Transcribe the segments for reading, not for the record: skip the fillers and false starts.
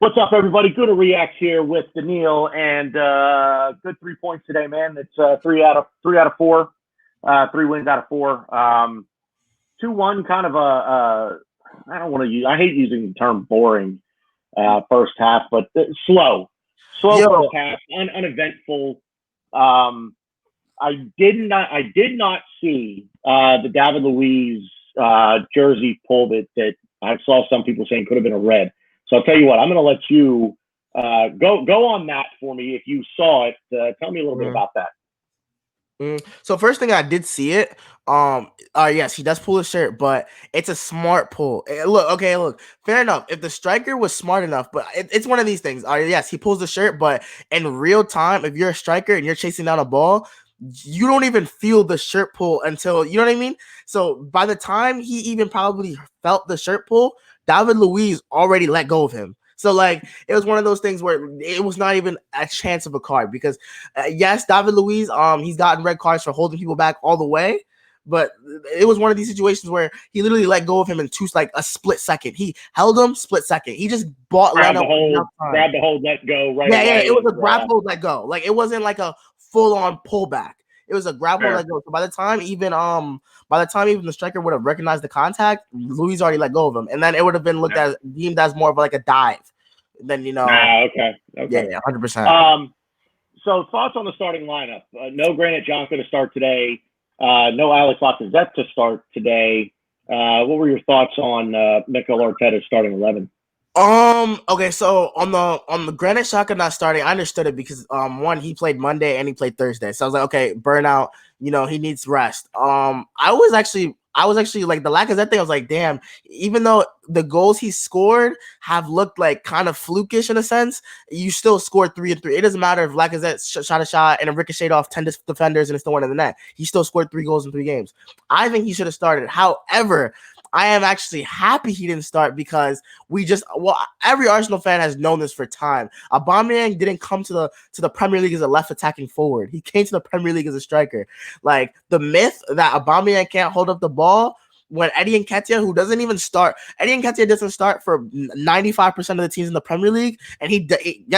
What's up, everybody? Gooner REAX here with Daneale, and good 3 points today, man. It's three out of four, 3 wins out of four. 2-1, kind of a I don't want to use. I hate using the term boring first half, but slow Yo, first half, uneventful. Um, I did not see the David Luiz jersey pull that I saw some people saying could have been a red. So I'll tell you what, I'm going to let you go on that for me. If you saw it, tell me a little bit about that. So first thing I did see it. Yes, he does pull his shirt, but it's a smart pull. Look, fair enough. If the striker was smart enough, but it's one of these things. Yes, he pulls the shirt, but in real time, if you're a striker and you're chasing down a ball, you don't even feel the shirt pull until you know what I mean. So by the time he even probably felt the shirt pull, David Luiz already let go of him. So like it was one of those things where it was not even a chance of a card because yes, David Luiz, he's gotten red cards for holding people back all the way, but it was one of these situations where he literally let go of him in a split second. He held him split second. He just Grab the hold, let go right away. Yeah, it was a grab hold, let go. Like it wasn't like a full on pullback. It was a grab hold, let go. So by the time even the striker would have recognized the contact, Luiz already let go of him, and then it would have been deemed as more of like a dive. Then okay, yeah, 100%. So thoughts on the starting lineup? No Granit Xhaka to start today. No Alex Lacazette to start today. What were your thoughts on Mikel Arteta's starting 11? Okay, so on the Granit Xhaka not starting, I understood it because one, he played Monday and he played Thursday, so I was like, okay, burnout, he needs rest. I was actually like the Lacazette thing. I was like, damn, even though the goals he scored have looked like kind of flukish in a sense, you still scored 3 and 3. It doesn't matter if Lacazette shot a shot and a ricocheted off 10 defenders and it's the one in the net. He still scored 3 goals in 3 games. I think he should have started. However, I am actually happy he didn't start because every Arsenal fan has known this for time. Aubameyang didn't come to the Premier League as a left attacking forward. He came to the Premier League as a striker. Like the myth that Aubameyang can't hold up the ball when Eddie Nketiah, who doesn't even start, Eddie Nketiah doesn't start for 95% of the teams in the Premier League, and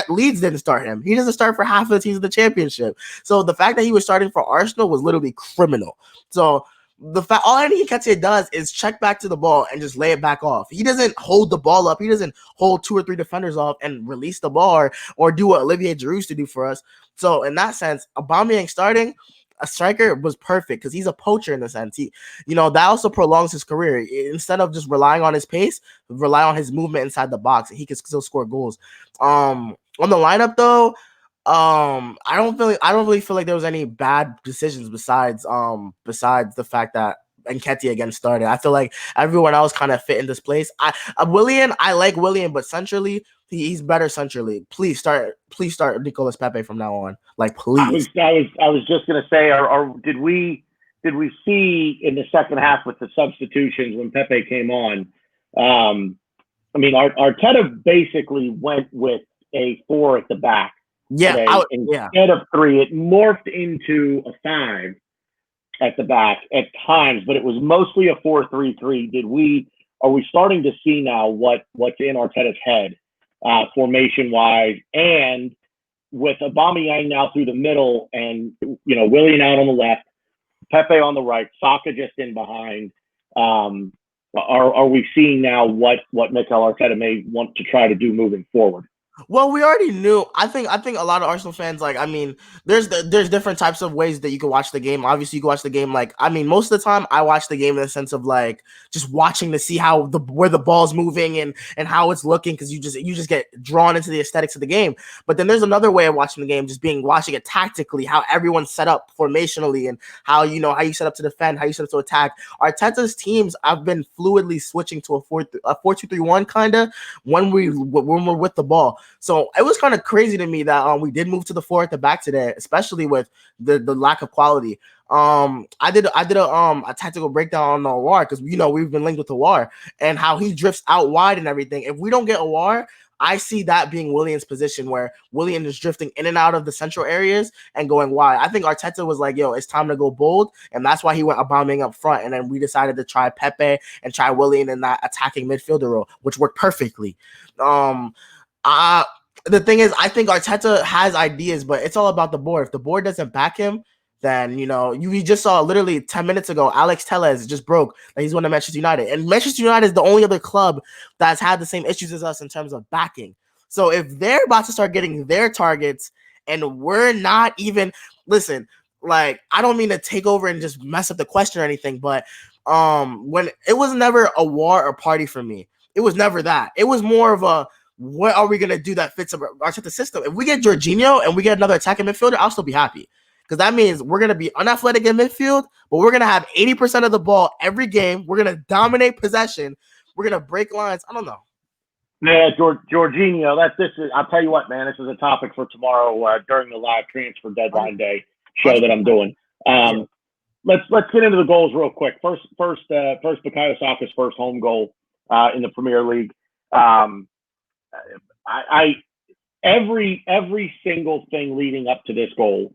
Leeds didn't start him. He doesn't start for half of the teams in the Championship. So the fact that he was starting for Arsenal was literally criminal. So the fact all Eddie Nketiah does is check back to the ball and just lay it back off. He doesn't hold the ball up. He doesn't hold 2 or 3 defenders off and release the ball or do what Olivier Giroud used to do for us. So in that sense, Aubameyang starting a striker was perfect because he's a poacher in the sense. That also prolongs his career. Instead of just relying on his pace, rely on his movement inside the box, and he can still score goals. On the lineup though, I don't really feel like there was any bad decisions besides the fact that Nketiah again started. I feel like everyone else kind of fit in this place. I like Willian, but centrally he's better centrally. Please start Nicolas Pepe from now on. Like please. I was just gonna say, or did we see in the second half with the substitutions when Pepe came on? Arteta basically went with a 4 at the back. Yeah, instead of 3, it morphed into a 5 at the back at times, but it was mostly a 4-3-3. Are we starting to see now what's in Arteta's head, formation wise, and with Aubameyang now through the middle, and Willian out on the left, Pepe on the right, Saka just in behind. Are we seeing now what Mikel Arteta may want to try to do moving forward? Well, we already knew. I think a lot of Arsenal fans, there's different types of ways that you can watch the game. Obviously, you can watch the game most of the time I watch the game in the sense of just watching to see how where the ball's moving and how it's looking, because you just get drawn into the aesthetics of the game. But then there's another way of watching the game, just watching it tactically, how everyone's set up formationally and how you set up to defend, how you set up to attack. Arteta's teams have been fluidly switching to a 4-2-3-1 kind of when we're with the ball. So it was kind of crazy to me that we did move to the 4 at the back today, especially with the lack of quality. I did a tactical breakdown on Aouar because we've been linked with Aouar and how he drifts out wide and everything. If we don't get Aouar, I see that being Willian's position, where Willian is drifting in and out of the central areas and going wide. I think Arteta was like, yo, it's time to go bold, and that's why he went Aubameyang up front, and then we decided to try Pepe and try Willian in that attacking midfielder role, which worked perfectly. The thing is, I think Arteta has ideas, but it's all about the board. If the board doesn't back him, then you just saw literally 10 minutes ago, Alex Telles just broke that he's going to Manchester United, and Manchester United is the only other club that's had the same issues as us in terms of backing. So if they're about to start getting their targets, and we're not even listen, like I don't mean to take over and just mess up the question or anything, but when it was never a war or party for me, it was never that. It was more of a what are we gonna do that fits our system? If we get Jorginho and we get another attacking midfielder, I'll still be happy. Because that means we're gonna be unathletic in midfield, but we're gonna have 80% of the ball every game. We're gonna dominate possession. We're gonna break lines. I don't know. Yeah, Jorginho. I'll tell you what, man. This is a topic for tomorrow during the live transfer deadline day show that I'm doing. Let's get into the goals real quick. First, Bukayo Saka's first home goal in the Premier League. Every single thing leading up to this goal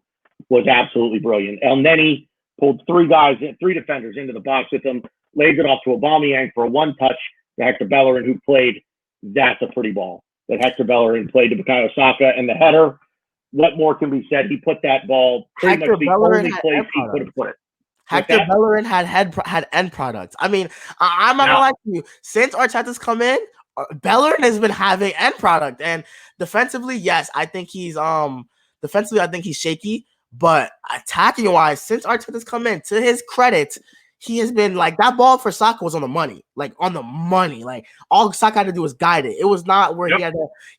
was absolutely brilliant. El Neni pulled three defenders into the box with him, laid it off to Aubameyang for a one-touch to Hector Bellerin, who played. That's a pretty ball that Hector Bellerin played to Bukayo Saka, and the header. What more can be said? He put that ball pretty much the only place he could have put it. Hector Bellerin had end products. I mean, I'm not gonna lie to you. Since Arteta's come in, Bellerin has been having end product, and defensively, yes, I think he's shaky, but attacking wise, since Arteta's come in, to his credit, he has been like that ball for Saka was on the money. Like all Saka had to do was guide it. It was not where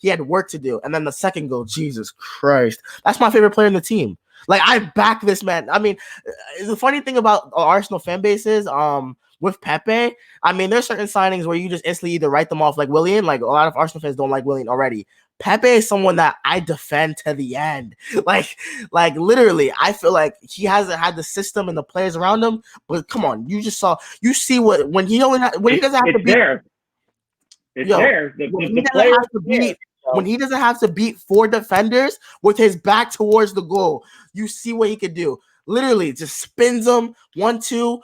he had work to do. And then the second goal, Jesus Christ, that's my favorite player in the team. Like I back this man. I mean, the funny thing about Arsenal fan base is with Pepe, I mean, there's certain signings where you just instantly either write them off like Willian. Like a lot of Arsenal fans don't like Willian already. Pepe is someone that I defend to the end. Like literally, I feel like he hasn't had the system and the players around him. But come on, you see what when he doesn't have to beat. There. It's there. When he doesn't have to beat four defenders with his back towards the goal, you see what he could do. Literally, just spins them 1-2.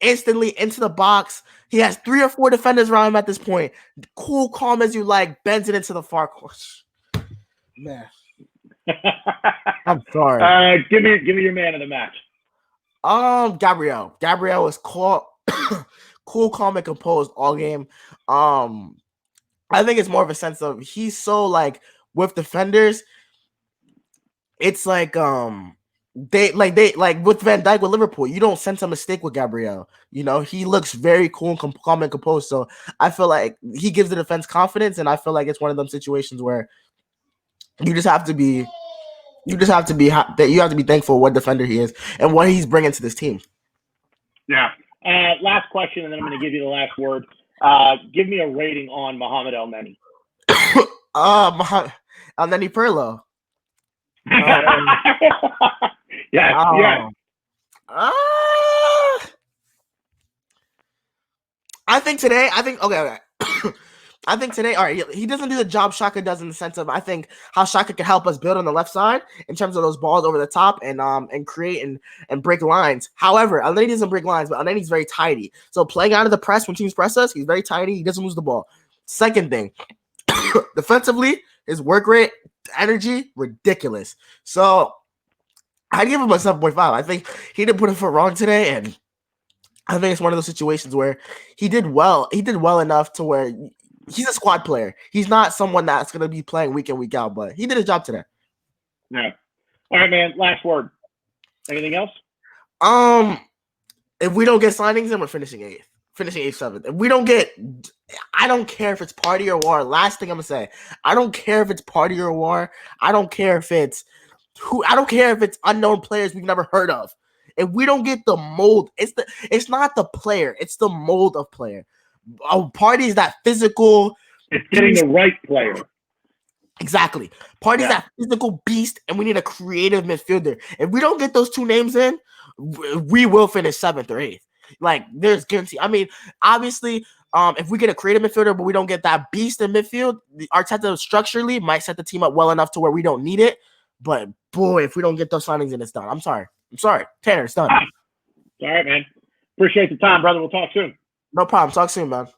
Instantly into the box. He has 3 or 4 defenders around him at this point. Cool, calm as you like, bends it into the far course. Man, I'm sorry. Give me your man of the match. Gabriel. Gabriel was cool, calm, and composed all game. I think it's more of a sense of he's so like with defenders. It's like They with Van Dijk with Liverpool, you don't sense a mistake with Gabriel. He looks very cool and calm and composed. So I feel like he gives the defense confidence, and I feel like it's one of them situations where you have to be thankful what defender he is and what he's bringing to this team. Yeah. Last question, and then I'm going to give you the last word. Give me a rating on Mohamed El Neni. El Neni Perlo. Yes. I think today, okay. I think today, all right, he doesn't do the job Shaka does in the sense of I think how Shaka can help us build on the left side in terms of those balls over the top and create and break lines. However, Elneny doesn't break lines, but Elneny's very tidy. So playing out of the press when teams press us, he's very tidy. He doesn't lose the ball. Second thing, defensively, his work rate, energy, ridiculous. So I give him a 7.5. I think he didn't put a foot wrong today, and I think it's one of those situations where he did well. He did well enough to where he's a squad player. He's not someone that's going to be playing week in, week out, but he did a job today. Yeah. All right, man. Last word. Anything else? If we don't get signings, then we're finishing 8th. Finishing 8th, 7th. If we don't get, I don't care if it's party or war. Last thing I'm going to say, I don't care if it's party or war. I don't care if it's unknown players we've never heard of. If we don't get the mold, it's not the player, it's the mold of player. Party is that physical. It's getting the right player. Exactly. Party is that physical beast, and we need a creative midfielder. If we don't get those two names in, we will finish 7th or 8th. Like, there's guarantee. I mean, obviously, if we get a creative midfielder, but we don't get that beast in midfield, Arteta structurally might set the team up well enough to where we don't need it. But boy, if we don't get those signings in, it's done. I'm sorry. Tanner, it's done. All right, man. Appreciate the time, brother. We'll talk soon. No problem. Talk soon, man.